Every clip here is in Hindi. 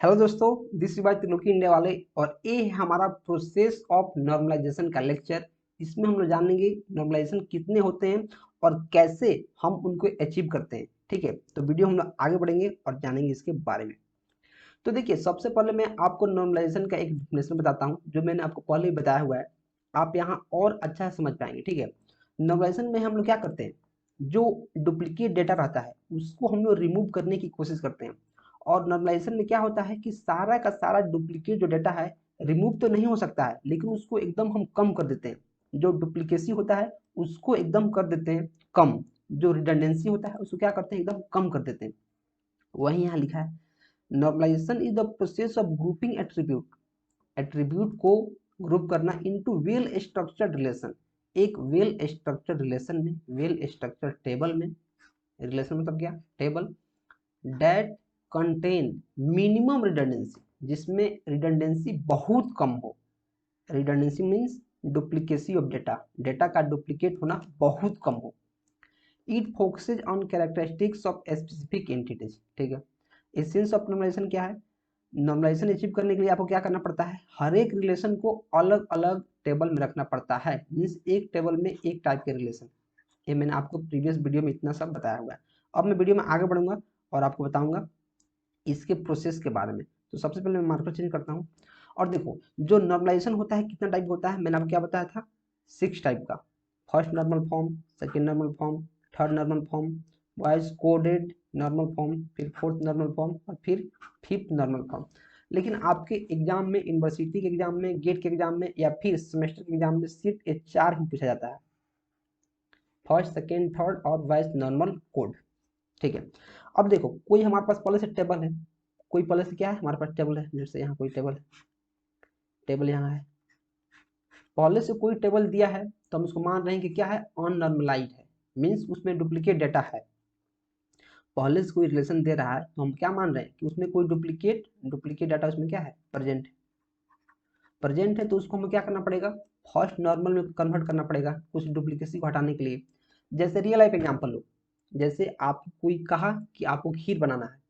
हेलो दोस्तों, this is by Triloki India वाले। और ये है हमारा प्रोसेस ऑफ नॉर्मलाइजेशन का लेक्चर। इसमें हम लोग जानेंगे नॉर्मलाइजेशन कितने होते हैं और कैसे हम उनको अचीव करते हैं। ठीक है, तो वीडियो हम लोग आगे बढ़ेंगे और जानेंगे इसके बारे में। तो देखिए, सबसे पहले मैं आपको नॉर्मलाइजेशन का एक डेफिनेशन बताता हूँ जो मैंने आपको पहले ही बताया हुआ है। आप यहाँ और अच्छा समझ पाएंगे। ठीक है, नॉर्मलाइजेशन में हम लोग क्या करते हैं, जो डुप्लीकेट डेटा रहता है उसको हम लोग रिमूव करने की कोशिश करते हैं। और नॉर्मलाइजेशन में क्या होता है कि सारा का सारा डुप्लीकेट जो डेटा है रिमूव तो नहीं हो सकता है, लेकिन उसको एकदम हम कम कर देते हैं। जो डुप्लीकेसी होता है उसको एकदम कर देते हैं कम। जो रिडंडेंसी होता है उसको क्या करते हैं, एकदम कम कर देते हैं। वही यहाँ लिखा है, normalization is the process of grouping attribute. Attribute को ग्रुप करना इनटू वेल स्ट्रक्चर्ड रिलेशन। एक वेल स्ट्रक्चर्ड रिलेशन में, वेल स्ट्रक्चर्ड टेबल में, रिलेशन मतलब क्या, table that contain minimum redundancy, जिसमें रिडंडेंसी बहुत कम हो। Redundancy means duplicacy of data, data का डुप्लीकेट होना बहुत कम हो। It focuses on characteristics of specific entities. ठीक है, एसेंस ऑफ नॉर्मलाइजेशन क्या है, नॉर्मलाइजेशन अचीव करने के लिए आपको क्या करना पड़ता है, हर एक रिलेशन को अलग अलग टेबल में रखना पड़ता है। मीन्स एक टेबल में एक टाइप के रिलेशन। ये मैंने आपको प्रीवियस वीडियो में इतना सब बताया हुआ है। अब मैं वीडियो में आगे बढ़ूंगा और आपको बताऊंगा इसके प्रोसेस के बारे में। तो सबसे पहले मैं मार्कर चेंज करता हूँ। और देखो, जो नॉर्मलाइजेशन होता है कितना टाइप होता है, मैंने आपको क्या बताया था, 6 टाइप का। First normal form, second normal form, third normal form, voice coded normal form, फिर फोर्थ नॉर्मल फॉर्म और फिर फिफ्थ नॉर्मल फॉर्म। लेकिन आपके एग्जाम में, यूनिवर्सिटी के एग्जाम में, गेट के एग्जाम में या फिर सेमेस्टर के एग्जाम में सिर्फ ये 4 ही पूछा जाता है, फर्स्ट सेकेंड थर्ड और वॉइस नॉर्मल कोड। ठीक है, अब देखो, कोई हमारे पास पहले से टेबल है, कोई पहले से क्या है, हमारे पास टेबल है। जैसे यहाँ कोई टेबल है, टेबल यहाँ है, पहले से कोई टेबल दिया है तो हम उसको मान रहे हैं कि क्या है, अननॉर्मलाइज है। मीन्स उसमें डुप्लीकेट डेटा है। पहले से कोई रिलेशन दे रहा है तो हम क्या मान रहे हैं कि उसमें कोई डुप्लीकेट डुप्लीकेट डाटा उसमें क्या है, प्रेजेंट है। प्रेजेंट है तो उसको हमें क्या करना पड़ेगा, फर्स्ट नॉर्मल में कन्वर्ट करना पड़ेगा कुछ डुप्लीकेसी को हटाने के लिए। जैसे रियल लाइफ एग्जाम्पल लो, जैसे आप कोई कहा कि आपको खीर बनाना है,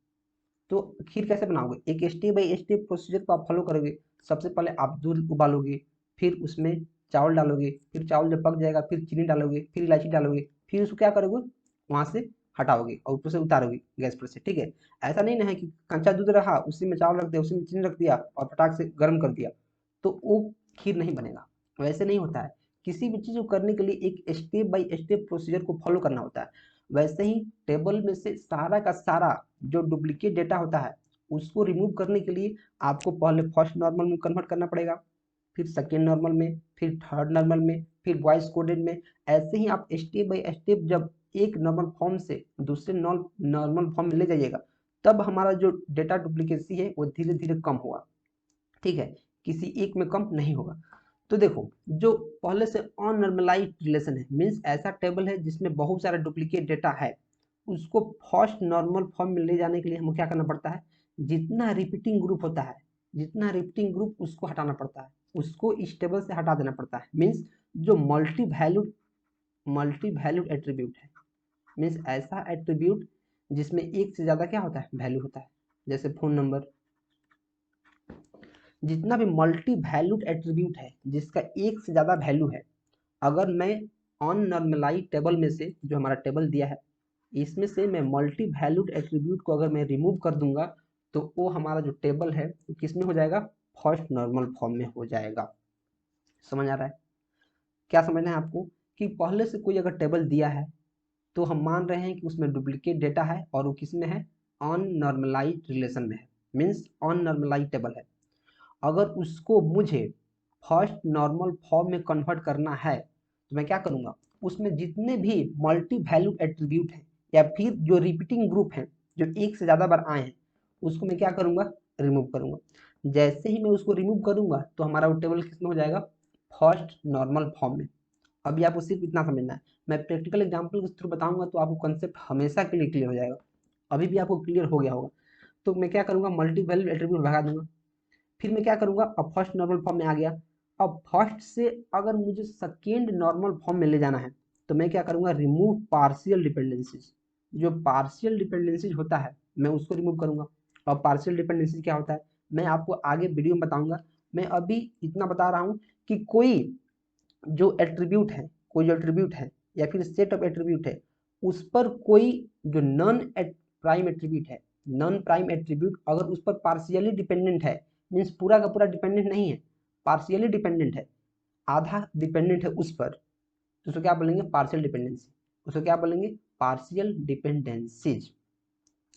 तो खीर कैसे बनाओगे, एक स्टेप बाई स्टेप प्रोसीजर को आप फॉलो करोगे। सबसे पहले आप दूध उबालोगे, फिर उसमें चावल डालोगे, फिर चावल जब पक जाएगा फिर चीनी डालोगे, फिर इलायची डालोगे, फिर उसको क्या करोगे, वहां से हटाओगे और ऊपर से उतारोगे गैस पर से। ठीक है, ऐसा नहीं ना है कि कच्चा दूध रहा उसी में चावल रख दिया, उसी में चीनी रख दिया और फटाक से गर्म कर दिया तो वो खीर नहीं बनेगा। वैसे नहीं होता है। किसी भी चीज को करने के लिए एक स्टेप बाई स्टेप प्रोसीजर को फॉलो करना होता है। वैसे ही टेबल में से सारा का सारा जो डुप्लीकेट डेटा होता है उसको रिमूव करने के लिए आपको पहले फर्स्ट नॉर्मल में कन्वर्ट करना पड़ेगा, फिर सेकेंड नॉर्मल में, फिर थर्ड नॉर्मल में, फिर वॉइस कोडेड में। ऐसे ही आप स्टेप बाय स्टेप जब एक नॉर्मल फॉर्म से दूसरे नॉर्मल फॉर्म में ले जाइएगा, तब हमारा जो डेटा डुप्लीकेसी है वो धीरे धीरे कम होगा। ठीक है, किसी एक में कम नहीं होगा। तो देखो, जो पहले से अननॉर्मलाइज्ड रिलेशन है, मीन्स ऐसा टेबल है जिसमें बहुत सारा डुप्लीकेट डेटा है, उसको फर्स्ट नॉर्मल फॉर्म में ले जाने के लिए हमें क्या करना पड़ता है, जितना रिपीटिंग ग्रुप होता है, जितना रिपीटिंग ग्रुप उसको हटाना पड़ता है, उसको इस टेबल से हटा देना पड़ता है। मीन्स जो मल्टी वैल्यूड एट्रीब्यूट है, मीन्स ऐसा एट्रीब्यूट जिसमें एक से ज्यादा क्या होता है, वैल्यू होता है। जैसे फोन नंबर, जितना भी मल्टी वैल्यूड एट्रीब्यूट है जिसका एक से ज्यादा वैल्यू है, अगर मैं अननॉर्मलाइज्ड टेबल में से, जो हमारा टेबल दिया है इसमें से मैं मल्टी वैल्यूड एट्रीब्यूट को अगर मैं रिमूव कर दूंगा तो वो हमारा जो टेबल है वो किस में हो जाएगा, फर्स्ट नॉर्मल फॉर्म में हो जाएगा। समझ आ रहा है, क्या समझना है आपको, कि पहले से कोई अगर टेबल दिया है तो हम मान रहे हैं कि उसमें डुप्लीकेट डेटा है और वो किस में है, अननॉर्मलाइज्ड रिलेशन में है। मीन्स अननॉर्मलाइज्ड टेबल है। अगर उसको मुझे फर्स्ट नॉर्मल फॉर्म में कन्वर्ट करना है तो मैं क्या करूंगा, उसमें जितने भी मल्टी वैल्यूड एट्रीब्यूट हैं या फिर जो रिपीटिंग ग्रुप हैं जो एक से ज़्यादा बार आए हैं उसको मैं क्या करूंगा, रिमूव करूंगा। जैसे ही मैं उसको रिमूव करूंगा तो हमारा वो टेबल किस में हो जाएगा, फर्स्ट नॉर्मल फॉर्म में। अभी आपको सिर्फ इतना समझना है, मैं प्रैक्टिकल एग्जाम्पल के थ्रू बताऊंगा तो आपको कंसेप्ट हमेशा के लिए क्लियर हो जाएगा। अभी भी आपको क्लियर हो गया होगा। तो मैं क्या करूंगा, मल्टी वैल्यूड एट्रीब्यूट भगा दूंगा, फिर मैं क्या करूंगा, अब फर्स्ट नॉर्मल फॉर्म में आ गया। अब फर्स्ट से अगर मुझे सेकेंड नॉर्मल फॉर्म में ले जाना है तो मैं क्या करूंगा, रिमूव पार्शियल डिपेंडेंसीज। जो पार्शियल डिपेंडेंसीज होता है मैं उसको रिमूव करूंगा। और पार्शियल डिपेंडेंसी क्या होता है मैं आपको आगे वीडियो में बताऊंगा। मैं अभी इतना बता रहा हूँ कि कोई जो एट्रीब्यूट है या फिर सेट ऑफ एट्रीब्यूट है उस पर कोई जो नॉन प्राइम एट्रीब्यूट है, नॉन प्राइम एट्रीब्यूट अगर उस पर पार्शियली डिपेंडेंट है, मीन्स पूरा का पूरा डिपेंडेंट नहीं है, पार्शियली डिपेंडेंट है, आधा डिपेंडेंट है उस पर, तो उसको क्या बोलेंगे पार्शियल डिपेंडेंसी, उसको क्या बोलेंगे पार्शियल डिपेंडेंसीज।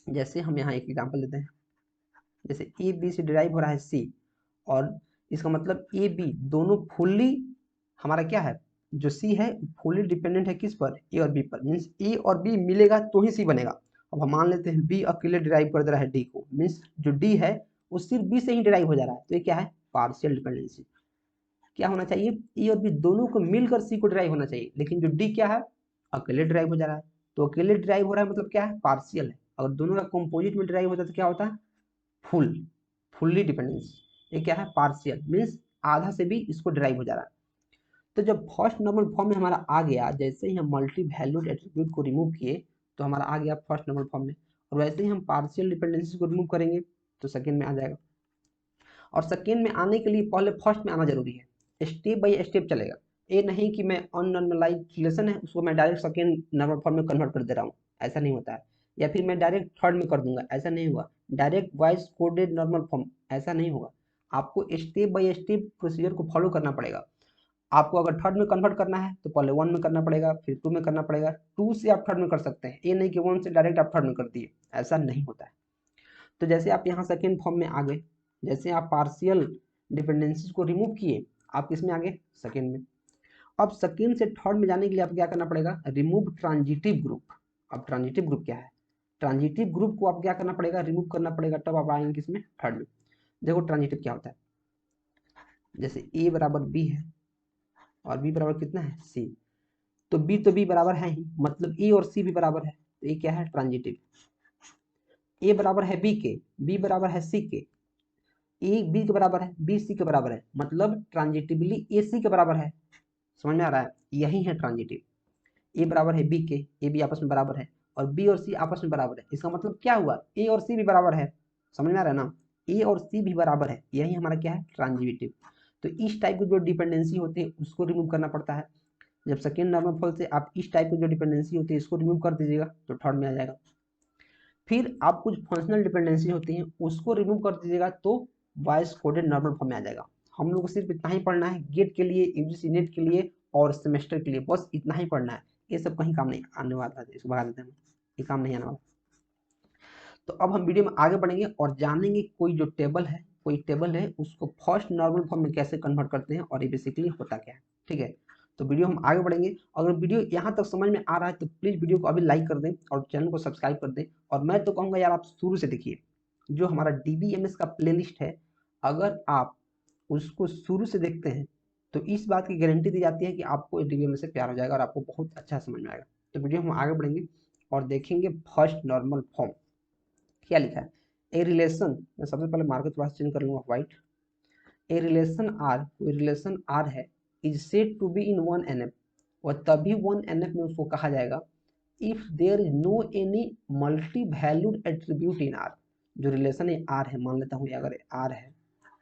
जैसे हम यहाँ एक एग्जांपल लेते हैं, जैसे ए बी से डिराइव हो रहा है सी, और इसका मतलब ए बी दोनों फुल्ली हमारा क्या है, जो सी है फुल्ली डिपेंडेंट है किस पर, ए और बी पर, मीन्स ए और बी मिलेगा तो ही सी बनेगा। अब हम मान लेते हैं बी अकेले डिराइव कर दे रहा है डी को, मीन्स जो डी है वो सिर्फ बी से ही डिराइव हो जा रहा है, तो ये क्या है पार्शियल डिपेंडेंसी। क्या होना चाहिए ए और बी दोनों को मिलकर सी को डिराइव होना चाहिए, लेकिन जो डी क्या है अकेले डिराइव हो जा रहा है, तो अकेले डिराइव हो रहा है मतलब क्या है पार्शियल है। अगर दोनों का कंपोजिट में डिराइव होता है तो क्या होता है फुल्ली डिपेंडेंसी। ये क्या है पार्शियल, मीन्स आधा से भी इसको डिराइव हो जा रहा है। तो जब फर्स्ट नॉर्मल फॉर्म में हमारा आ गया, जैसे ही हम मल्टी वैल्यूड एट्रीब्यूट को रिमूव किए तो हमारा आ गया फर्स्ट नॉर्मल फॉर्म में, और वैसे ही हम पार्शियल डिपेंडेंसी को रिमूव करेंगे तो सेकेंड में आ जाएगा। और सेकेंड में आने के लिए पहले फर्स्ट में आना जरूरी है, स्टेप बाई स्टेप चलेगा। ये नहीं कि मैं अननॉर्मलाइज रिलेशन है उसको मैं डायरेक्ट सेकेंड नॉर्मल फॉर्म में कन्वर्ट कर दे रहा हूँ, ऐसा नहीं होता है। या फिर मैं डायरेक्ट थर्ड में कर दूंगा, ऐसा नहीं होगा। Direct voice coded normal form, ऐसा नहीं होगा। आपको स्टेप बाई स्टेप प्रोसीजर को फॉलो करना पड़ेगा। आपको अगर थर्ड में कन्वर्ट करना है तो पहले वन में करना पड़ेगा, फिर टू में करना पड़ेगा, टू से आप थर्ड में कर सकते हैं, ये नहीं कि वन से डायरेक्ट आप थर्ड में कर दिए, ऐसा नहीं होता है। तो जैसे आप यहाँ सेकेंड फॉर्म में आ गए, जैसे आप पार्शियल डिपेंडेंसीज को रिमूव किए, आप किस में आ गए सेकेंड में। अब सेकेंड से थर्ड में जाने के लिए आप क्या करना पड़ेगा रिमूव ट्रांजिटिव ग्रुप। अब ट्रांजिटिव ग्रुप क्या है, ट्रांजिटिव ग्रुप को आप क्या करना पड़ेगा रिमूव करना पड़ेगा, तब आप आएंगे किसमें थर्ड में। देखो ट्रांजिटिव क्या होता है, जैसे ए बराबर बी है और बी बराबर कितना है सी, तो बी बराबर है ही, मतलब ए और सी भी बराबर है, तो ये क्या है ट्रांजिटिव। ए बराबर है बी के, बी बराबर है सी के, ए बी के बराबर है बी सी के बराबर है, मतलब ट्रांजिटिवली ए सी के बराबर है। समझ में आ रहा है, यही है ट्रांजिटिव। ए बराबर है बी के, ए बी आपस में बराबर है, और बी और सी आपस में बराबर है, इसका मतलब क्या हुआ ए और सी भी बराबर है। समझ में आ रहा है ना, ए और सी भी बराबर है, यही हमारा क्या है ट्रांजिटिव। तो इस टाइप की जो डिपेंडेंसी होती है उसको रिमूव करना पड़ता है। जब सेकेंड नॉर्मल फॉर्म से आप इस टाइप की जो डिपेंडेंसी होती है इसको रिमूव कर दीजिएगा तो थर्ड में आ जाएगा। फिर आप कुछ फंक्शनल डिपेंडेंसी होती है उसको रिमूव कर दीजिएगा तो वॉइस कोडेड नॉर्मल फॉर्म में आ जाएगा। हम लोग को सिर्फ इतना ही पढ़ना है, गेट के लिए, यूजीसी नेट के लिए और सेमेस्टर के लिए, बस इतना ही पढ़ना है। ये सब कहीं काम नहीं आने वाला है, इसको भगा देते हैं, ये काम नहीं आने वाला। तो अब हम वीडियो में आगे बढ़ेंगे और जानेंगे कोई जो टेबल है, कोई टेबल है उसको फर्स्ट नॉर्मल फॉर्म में कैसे कन्वर्ट करते हैं और ये बेसिकली होता क्या है। ठीक है, तो वीडियो हम आगे बढ़ेंगे। अगर वीडियो यहाँ तक समझ में आ रहा है तो प्लीज़ वीडियो को अभी लाइक कर दें और चैनल को सब्सक्राइब कर दें। और मैं तो कहूँगा यार आप शुरू से देखिए, जो हमारा DBMS का प्लेलिस्ट है, अगर आप उसको शुरू से देखते हैं तो इस बात की गारंटी दी जाती है कि आपको DBMS से प्यार हो जाएगा और आपको बहुत अच्छा समझ में आएगा। तो वीडियो हम आगे बढ़ेंगे और देखेंगे फर्स्ट नॉर्मल फॉर्म क्या लिखा है। ए रिलेशन, मैं सबसे पहले मार्कर थोड़ा सा चेंज कर लूँगा व्हाइट। ए रिलेशन आर, कोई रिलेशन आर है, is said to be in one NF, और तभी वन NF में उसको कहा जाएगा if there is no any multi valued attribute in R. जो रिलेशन है आर है, मान लेता हूँ अगर आर है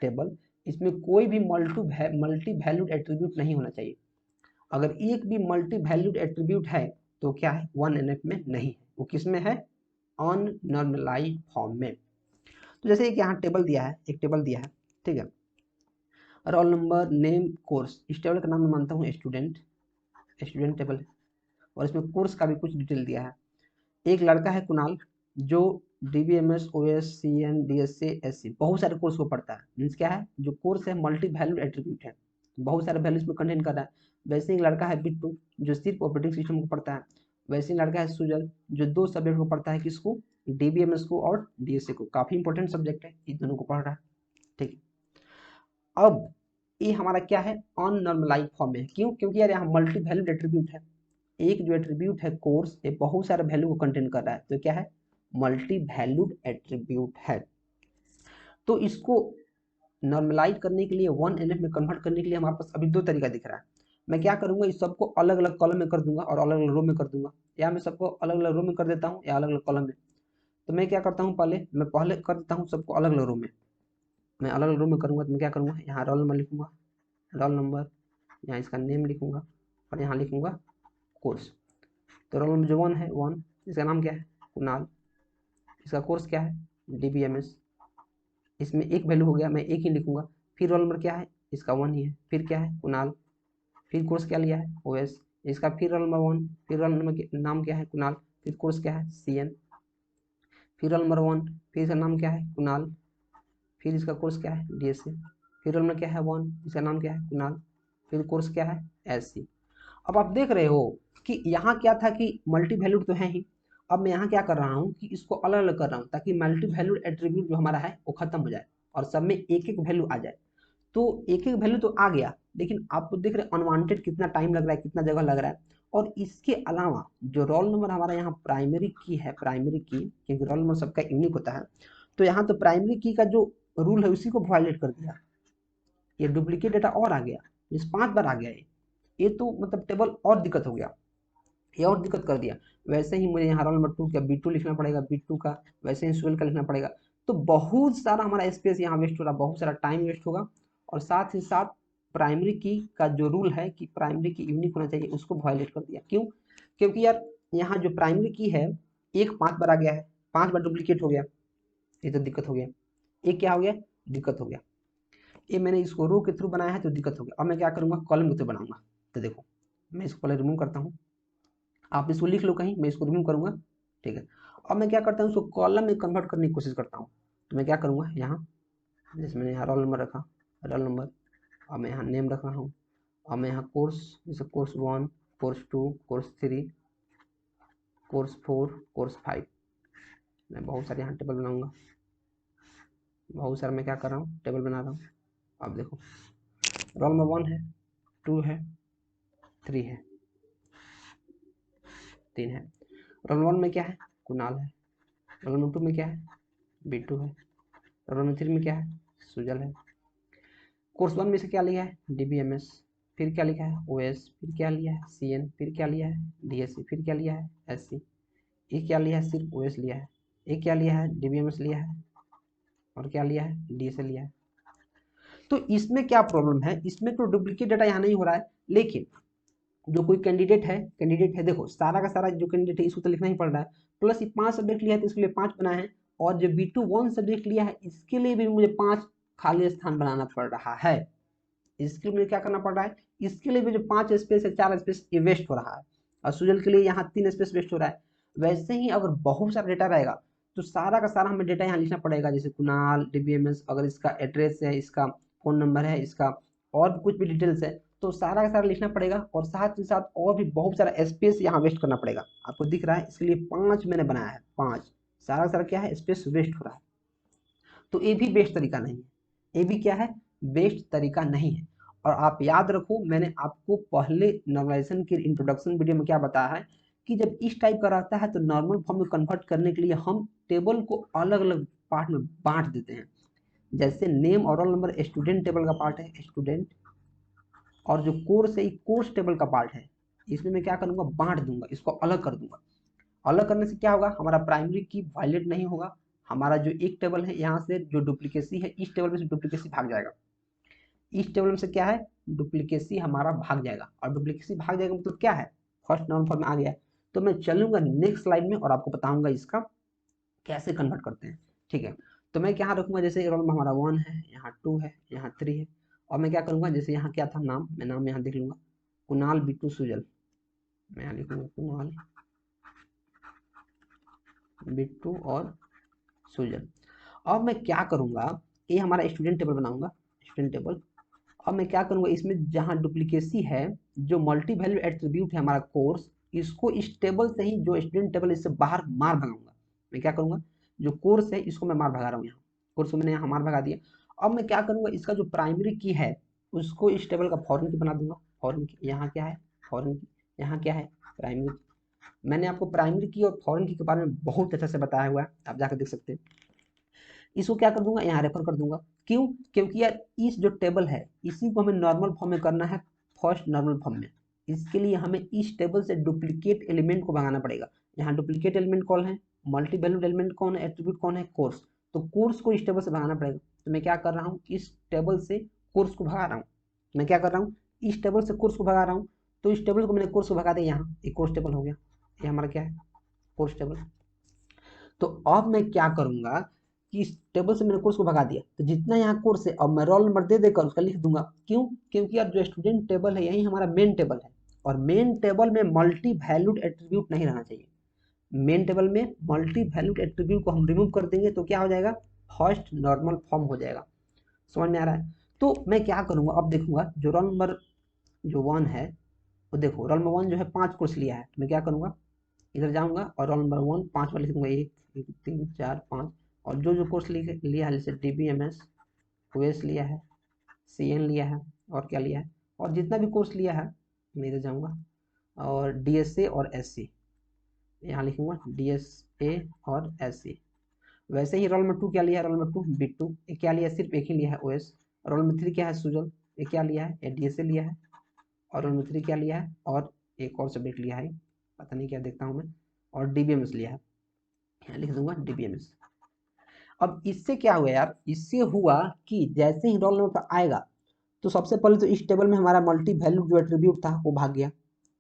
टेबल, इसमें कोई भी मल्टी वैल्यूड एट्रीब्यूट नहीं होना चाहिए। अगर एक भी मल्टी वैल्यूड एट्रीब्यूट है तो क्या है वन NF में नहीं है, वो किस में है अननॉर्मलाइज्ड फॉर्म में। तो जैसे एक यहाँ टेबल दिया है, एक टेबल दिया है, ठीक है, रोल नंबर नेम कोर्स, इस टेबल का नाम मैं मानता हूँ स्टूडेंट टेबल है, और इसमें कोर्स का भी कुछ डिटेल दिया है। एक लड़का है कुणाल जो DBMS OS CN DSC SC बहुत सारे कोर्स को पढ़ता है, मीन्स क्या है जो कोर्स है मल्टी वैल्यूड एट्रीब्यूट है, बहुत सारे वैल्यूज में कंटेंट कर रहा है। वैसे ही लड़का है बिट्टू जो सिर्फ ऑपरेटिंग सिस्टम को पढ़ता है। वैसे ही लड़का है सुजल जो दो सब्जेक्ट को पढ़ता है, किसको DBMS को और DSC को, काफी इंपॉर्टेंट सब्जेक्ट है, इन दोनों को पढ़ रहा है। ठीक है, अब ये हमारा क्या है अननॉर्मलाइज्ड फॉर्म में, क्यों, क्योंकि यार यहाँ मल्टी वैल्यूड एट्रीब्यूट है। एक जो एट्रीब्यूट है कोर्स, ये बहुत सारे वैल्यू को कंटेन कर रहा है, तो क्या है मल्टी वैल्यूड एट्रीब्यूट है। तो इसको नॉर्मलाइज करने के लिए वन NF में कन्वर्ट करने के लिए हमारे पास अभी दो तरीका दिख रहा है। मैं क्या करूंगा, इस सबको अलग अलग कॉलम में कर दूंगा और अलग अलग रो में कर दूंगा, या मैं सबको अलग अलग रो में कर देता हूँ या अलग अलग कॉलम में। तो मैं क्या करता हूँ, मैं पहले कर देता हूँ सबको अलग अलग रो में। मैं अलग अलग रो में करूँगा तो मैं क्या करूँगा, यहाँ रोल नंबर लिखूँगा, रोल नंबर, यहाँ इसका नेम लिखूँगा और यहाँ लिखूँगा कोर्स। तो रोल नंबर जो 1 है 1, इसका नाम क्या है, कुणाल, इसका कोर्स क्या है, DBMS। इसमें एक वैल्यू हो गया, मैं एक ही लिखूँगा। फिर रोल नंबर क्या है, इसका 1 ही है, फिर क्या है, कुणाल, फिर कोर्स क्या लिया है, OS। इसका फिर रोल नंबर 1, फिर रोल नंबर नाम क्या है, कुणाल, फिर कोर्स क्या है, CN, फिर रोल नंबर 1, फिर इसका नाम क्या है, कुणाल, फिर इसका कोर्स क्या है, DSC, फिर रोल नंबर क्या है 1, इसका नाम क्या है, कुणाल, फिर कोर्स क्या है, SC। अब आप देख रहे हो कि यहाँ क्या था कि मल्टी वैल्यूड तो है ही। अब मैं यहाँ क्या कर रहा हूँ कि इसको अलग अलग कर रहा हूँ ताकि मल्टी वैल्यूड एट्रीब्यूट जो हमारा है वो खत्म हो जाए और सब में एक एक वैल्यू आ जाए। तो एक एक वैल्यू तो आ गया, लेकिन आपको देख रहे अनवांटेड कितना टाइम लग रहा है, कितना जगह लग रहा है। और इसके अलावा जो रोल नंबर हमारा यहाँ प्राइमरी की है, प्राइमरी की, क्योंकि रोल नंबर सबका यूनिक होता है, तो यहाँ तो प्राइमरी की का जो रूल है उसी को वायलेट कर दिया। ये डुप्लीकेट डेटा और आ गया, इस 5 बार आ गया ये तो मतलब टेबल और दिक्कत हो गया, ये और दिक्कत कर दिया। वैसे ही मुझे यहाँ रोल नंबर 2 का B2 लिखना पड़ेगा, B2 का, वैसे ही सुएल का लिखना पड़ेगा। तो बहुत सारा हमारा स्पेस यहाँ वेस्ट हो रहा, बहुत सारा टाइम वेस्ट होगा। और साथ ही साथ प्राइमरी की का जो रूल है कि प्राइमरी की यूनिक होना चाहिए उसको वायलेट कर दिया। क्यों? क्योंकि यार यहाँ जो प्राइमरी की है एक 5 बार आ गया है, 5 बार डुप्लीकेट हो गया, ये तो दिक्कत हो गया। एक क्या हो गया, दिक्कत हो गया। ये मैंने इसको रो के थ्रू बनाया है तो दिक्कत हो गया। अब मैं क्या करूँगा, कॉलम के थ्रू बनाऊंगा। तो देखो मैं इसको पहले रिमूव करता हूँ, आप इसको लिख लो कहीं, मैं इसको रिमूव करूंगा, ठीक है। अब मैं क्या करता हूँ, इसको कॉलम में कन्वर्ट करने की कोशिश करता हूँ। तो मैं क्या करूँगा, यहाँ जैसे मैंने यहाँ रोल नंबर रखा, रोल नंबर, अब मैं यहाँ नेम रख रहा हूँ। अब मैं यहाँ कोर्स, जैसे course 1, course 2, course 3, course 4, course 5, मैं बहुत सारे यहाँ टेबल बनाऊंगा, बहुत सारा मैं क्या कर रहा हूँ, टेबल बना रहा हूँ। अब देखो रोल नंबर 1 है, 2 है, 3 है, 3 है। रोल नंबर 1 में क्या है, कुणाल है। रोल नंबर 2 में क्या है, B2 है। रोल नंबर 3 में क्या है, सुजल है। कोर्स 1 में से क्या लिया है, DBMS, फिर क्या लिखा है, OS, फिर क्या लिया है, CN, फिर क्या लिया है, DSC, फिर क्या लिया है, SC। ये क्या लिया है, सिर्फ OS लिया है। एक क्या लिया है, DBMS लिया है, और क्या लिया है, DSC लिया है। तो इसमें क्या प्रॉब्लम है, इसमें तो डुप्लीकेट डाटा यहाँ नहीं हो रहा है, लेकिन जो कोई कैंडिडेट है, देखो सारा का सारा जो कैंडिडेट है इसको तो लिखना ही पड़ रहा है, प्लस ये 5 सब्जेक्ट लिया है तो इसके लिए 5 बनाए हैं, और जो B2 1 सब्जेक्ट लिया है इसके लिए भी मुझे 5 खाली स्थान बनाना पड़ रहा है। इसके लिए मुझे क्या करना पड़ रहा है, इसके लिए भी जो 5 स्पेस है, 4 स्पेस ये वेस्ट हो रहा है, और सुजल के लिए यहाँ 3 स्पेस वेस्ट हो रहा है। वैसे ही अगर बहुत सारा डेटा रहेगा तो सारा का सारा हमें डेटा यहाँ लिखना पड़ेगा, जैसे कुणाल, DBMS, अगर इसका एड्रेस है, इसका फोन नंबर है, इसका और कुछ भी डिटेल्स है, तो सारा का सारा लिखना पड़ेगा, और साथ ही साथ और भी बहुत सारा स्पेस यहाँ वेस्ट करना पड़ेगा। आपको दिख रहा है, इसके लिए 5 मैंने बनाया है, 5, सारा का सारा क्या है, स्पेस वेस्ट हो रहा है। तो ये भी बेस्ट तरीका नहीं है, ये भी क्या है, बेस्ट तरीका नहीं है। और आप याद रखो, मैंने आपको पहले नॉर्मलाइजेशन के इंट्रोडक्शन वीडियो में क्या बताया है कि जब इस टाइप का रहता है तो नॉर्मल फॉर्म में कन्वर्ट करने के लिए हम टेबल को अलग अलग पार्ट में बांट देते हैं। जैसे नेम और रोल नंबर स्टूडेंट टेबल का पार्ट है, स्टूडेंट, और जो कोर्स है कोर्स टेबल का पार्ट है। इसमें मैं क्या करूँगा, बांट दूंगा, इसको अलग कर दूंगा। अलग करने से क्या होगा, हमारा प्राइमरी की वायलेट नहीं होगा, हमारा जो एक टेबल है यहाँ से जो डुप्लीकेसी है, इस टेबल में से डुप्लीकेसी भाग जाएगा, इस टेबल में से क्या है, डुप्लीकेसी हमारा भाग जाएगा, और डुप्लीकेसी भाग जाएगा मतलब क्या है, फर्स्ट नॉर्मल फॉर्म में आ गया। तो मैं चलूंगा नेक्स्ट स्लाइड में और आपको बताऊंगा इसका कैसे कन्वर्ट करते हैं, ठीक है। तो मैं क्या रखूंगा, जैसे रोल हमारा 1 है, यहाँ 2 है, यहाँ 3 है, और मैं क्या करूंगा, जैसे यहाँ क्या था नाम, मैं नाम यहाँ देख लूंगा, कुणाल B2 सुजल, मैं यहाँ लिखूंगा कुणाल B2 और सुजल। अब मैं क्या करूंगा, ये हमारा स्टूडेंट टेबल बनाऊंगा, स्टूडेंट टेबल। अब मैं क्या करूंगा, इसमें जहां डुप्लीकेसी है, जो मल्टी वैल्यू एट्रीब्यूट है हमारा कोर्स, इसको इस टेबल से ही, जो स्टूडेंट टेबल इससे बाहर मार भगाऊंगा। मैं क्या करूंगा, जो कोर्स है इसको मैं मार भगा रहा हूँ, यहाँ कोर्स को मैंने यहाँ मार भगा दिया। अब मैं क्या करूंगा, इसका जो प्राइमरी की है उसको इस टेबल का फॉरेन की बना दूंगा, फॉरेन की, यहाँ क्या है, फॉरेन की, यहाँ क्या है, प्राइमरी। मैंने आपको प्राइमरी की और फॉरेन की के बारे में बहुत अच्छे से बताया हुआ है, आप जाकर देख सकते हैं। इसको क्या कर दूंगा, यहाँ रेफर कर दूंगा। क्यों? क्योंकि यार इस जो टेबल है इसी को हमें नॉर्मल फॉर्म में करना है, फर्स्ट नॉर्मल फॉर्म में। इसके लिए हमें इस टेबल से डुप्लीकेट एलिमेंट को भगाना पड़ेगा। यहाँ डुप्लीकेट एलिमेंट कौन है, मल्टी वैल्यूड एलिमेंट कौन है, एट्रीब्यूट कौन है, कोर्स। तो कोर्स को इस टेबल से भगाना पड़ेगा। तो मैं क्या कर रहा हूँ, इस टेबल से कोर्स को भगा रहा हूँ। मैं क्या कर रहा हूँ, इस टेबल से कोर्स को भगा रहा हूँ। तो इस टेबल को मैंने कोर्स को भगा दिया, यहाँ एक कोर्स टेबल हो गया, ये हमारा क्या है, कोर्स टेबल। तो अब मैं क्या करूंगा कि इस टेबल से मैंने कोर्स को भगा दिया, तो जितना यहाँ कोर्स है अब मैं रोल नंबर दे देकर उसका लिख दूंगा। क्यों, क्योंकि यार जो स्टूडेंट टेबल है यही हमारा मेन टेबल है, और मेन टेबल में मल्टी वैल्यूड एट्रीब्यूट नहीं रहना चाहिए। मेन टेबल में मल्टी वैल्यूड एट्रीब्यूट को हम रिमूव कर देंगे तो क्या हो जाएगा, फर्स्ट नॉर्मल फॉर्म हो जाएगा। समझ में आ रहा है। तो मैं क्या करूंगा, अब देखूंगा जो रोल नंबर जो 1 है, वो देखो रोल नंबर 1 जो है 5 कोर्स लिया है, तो मैं क्या करूंगा, इधर जाऊंगा और रोल नंबर 1 5 वाले लिख दूंगा, 1 3 4 5। और जो जो कोर्स लिया है, जैसे DBMS OS लिया है, CN लिया है, और क्या लिया है, और जितना भी कोर्स लिया है मैं इधर जाऊंगा, और DSA और SC यहाँ लिखूंगा, DSA और SC। वैसे ही रोल नंबर 2 क्या लिया है, रोल नंबर 2 B2 ये क्या लिया है, सिर्फ एक ही लिया है OS। रोल नंबर 3 क्या है, सुजल, ये क्या लिया है, DSA लिया है। और रोल नंबर 3 क्या लिया है, और एक और सब्जेक्ट लिया है, पता नहीं क्या देखता हूँ मैं, और DBMS लिया है, यहाँ लिख दूंगा DBMS। अब इससे क्या हुआ यार, इससे हुआ कि जैसे ही रोल नंबर पर आएगा तो सबसे पहले तो इस टेबल में हमारा मल्टी वैल्यू जो एट्रीब्यूट था वो भाग गया।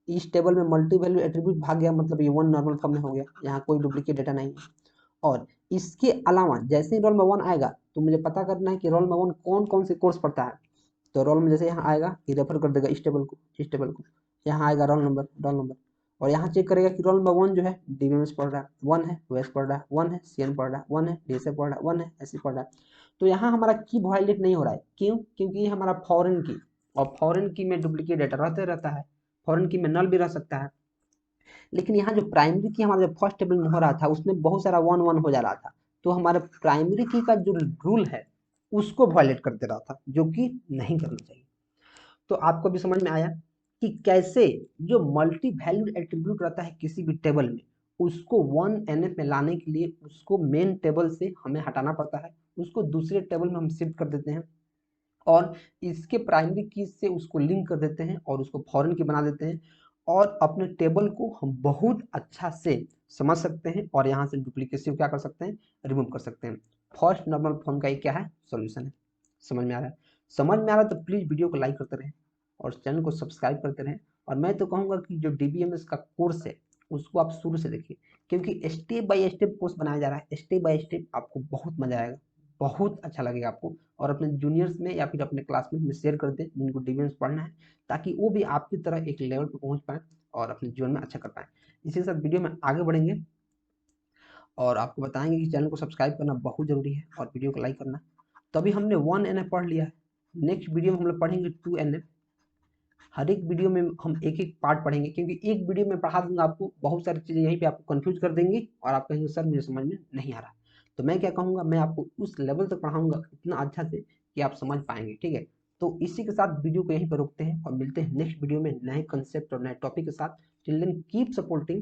इस टेबल में मल्टी वैल्यू एट्रीब्यूट भाग गया, मतलब ये 1 नॉर्मल फॉर्म में हो गया, यहाँ कोई डुप्लीकेट डेटा नहीं है। और इसके अलावा जैसे ही रोल नंबर 1 आएगा तो मुझे पता करना है कि रोल नंबर 1 कौन कौन से कोर्स पढ़ता है। तो रोल में जैसे यहाँ आएगा ये रेफर कर देगा इस टेबल को, यहाँ आएगा रोल नंबर, और यहाँ चेक करेगा कि रोल नंबर 1 जो है DBMS पढ़ रहा है, 1 है OS पढ़ रहा है, 1 है CN पढ़ रहा है, 1 है DSA पढ़ रहा है, 1 है SC पढ़ रहा है। तो यहाँ हमारा की वायलेट नहीं हो रहा है, क्यों, क्योंकि ये हमारा फॉरेन की, और फॉरेन की में डुप्लीकेट डेटा रहते रहता है, फॉरेन की में नल भी रह सकता है। लेकिन यहाँ जो प्राइमरी की हमारा जब फर्स्ट टेबल में हो रहा था उसमें बहुत सारा 1 1 हो जा रहा था, तो हमारे प्राइमरी की का जो रूल है उसको वायलेट कर दे रहा था, जो कि नहीं करना चाहिए। तो आपको भी समझ में आया कि कैसे जो मल्टी वैल्यूड एट्रीब्यूट रहता है किसी भी टेबल में, उसको 1NF में लाने के लिए उसको मेन टेबल से हमें हटाना पड़ता है, उसको दूसरे टेबल में हम शिफ्ट कर देते हैं, और इसके प्राइमरी की से उसको लिंक कर देते हैं और उसको फॉरेन की बना देते हैं, और अपने टेबल को हम बहुत अच्छा से समझ सकते हैं, और यहाँ से डुप्लीकेसी क्या कर सकते हैं, रिमूव कर सकते हैं। फर्स्ट नॉर्मल फॉर्म का ये क्या है, सॉल्यूशन है। समझ में आ रहा है, समझ में आ रहा है तो प्लीज वीडियो को लाइक करते रहें और चैनल को सब्सक्राइब करते रहें। और मैं तो कहूँगा कि जो DBMS का कोर्स है उसको आप शुरू से देखिए, क्योंकि स्टेप बाय स्टेप कोर्स बनाया जा रहा है, स्टेप बाय स्टेप आपको बहुत मजा आएगा, बहुत अच्छा लगेगा आपको। और अपने जूनियर्स में या फिर अपने क्लासमेट में शेयर कर दें जिनको DBMS पढ़ना है, ताकि वो भी आपकी तरह एक लेवल पर पहुंच पाए और अपने जीवन में अच्छा कर पाए। इसी के साथ वीडियो में आगे बढ़ेंगे और आपको बताएंगे कि चैनल को सब्सक्राइब करना बहुत जरूरी है और वीडियो को लाइक करना। तो अभी हमने 1NF पढ़ लिया है, नेक्स्ट वीडियो में हम लोग पढ़ेंगे 2NF। हर एक वीडियो में हम एक एक पार्ट पढ़ेंगे, क्योंकि एक वीडियो में पढ़ा दूंगा आपको बहुत सारी चीज़ें, यहीं पे आपको कंफ्यूज कर देंगी और आप कहेंगे सर मुझे समझ में नहीं आ रहा। तो मैं क्या कहूँगा, मैं आपको उस लेवल तक पढ़ाऊंगा इतना अच्छा से कि आप समझ पाएंगे, ठीक है। तो इसी के साथ वीडियो को यहीं पर रोकते हैं और मिलते हैं नेक्स्ट वीडियो में नए कंसेप्ट और नए टॉपिक के साथ। Till then keep supporting